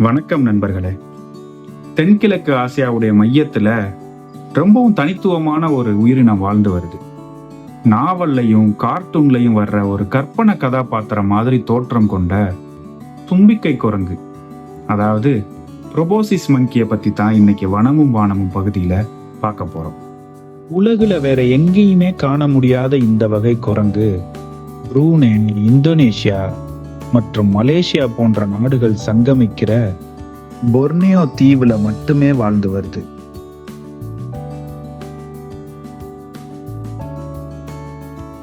வணக்கம் நண்பர்களே. தென்கிழக்கு ஆசியாவுடைய மையத்துல ரொம்பவும் தனித்துவமான ஒரு உயிரினம் வாழ்ந்து வருது. நாவல்லையும் கார்ட்டூன்லையும் வர்ற ஒரு கற்பனை கதாபாத்திரம் மாதிரி தோற்றம் கொண்ட தும்பிக்கை குரங்கு, அதாவது ப்ரோபோசிஸ் மங்கியை பத்தி தான் இன்னைக்கு வனமும் வானமும் பகுதியில பார்க்க போறோம். உலகுல வேற எங்கேயுமே காண முடியாத இந்த வகை குரங்கு புரூனே, இந்தோனேஷியா மற்றும் மலேசியா போன்ற நாடுகள் சங்கமிக்கிற பொர்னியோ தீவுல மட்டுமே வாழ்ந்து வருது.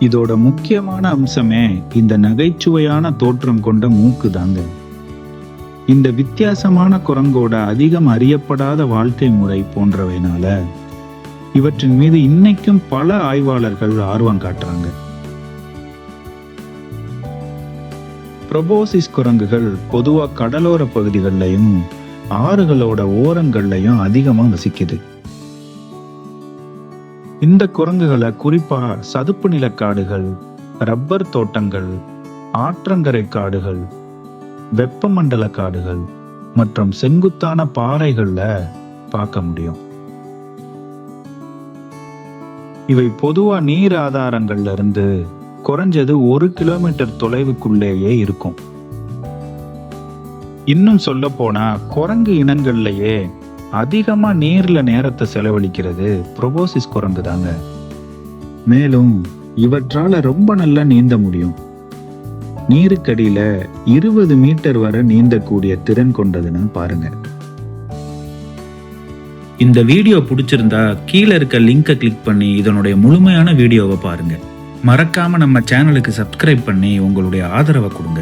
இதோட முக்கியமான அம்சமே இந்த நகைச்சுவையான தோற்றம் கொண்ட மூக்கு தாங்க. இந்த வித்தியாசமான குரங்கோட அதிகம் அறியப்படாத வாழ்க்கை முறை போன்றவைனால இவற்றின் மீது இன்னைக்கும் பல ஆய்வாளர்கள் ஆர்வம் காட்டுறாங்க. ப்ரோபோசிஸ் குரங்குகள் பொதுவா கடலோர பகுதிகள்லையும் ஆறுகளோட ஓரங்கள்லையும் அதிகமா வசிக்குது. இந்த குரங்குகளை குறிப்பா சதுப்பு நில காடுகள், ரப்பர் தோட்டங்கள், ஆற்றங்கரை காடுகள், வெப்பமண்டல காடுகள் மற்றும் செங்குத்தான பாறைகள்ல பார்க்க முடியும். இவை பொதுவா நீர் ஆதாரங்கள்ல இருந்து குறைஞ்சது 1 கிலோமீட்டர் தொலைவுக்குள்ளேயே இருக்கும். இன்னும் சொல்ல போனா குரங்கு இனங்கள்லயே அதிகமா நீர்ல நேரத்தை செலவழிக்கிறது ப்ரோபோசிஸ் குரங்கு தாங்க. மேலும் இவற்றால ரொம்ப நல்லா நீந்த முடியும். நீருக்கடியில 20 மீட்டர் வரை நீந்தக்கூடிய திறன் கொண்டதுன்னு பாருங்க. இந்த வீடியோ பிடிச்சிருந்தா கீழே இருக்க லிங்கை கிளிக் பண்ணி இதனுடைய முழுமையான வீடியோவை பாருங்க. மறக்காம நம்ம சேனலுக்கு சப்ஸ்கிரைப் பண்ணி உங்களுடைய ஆதரவை கொடுங்க.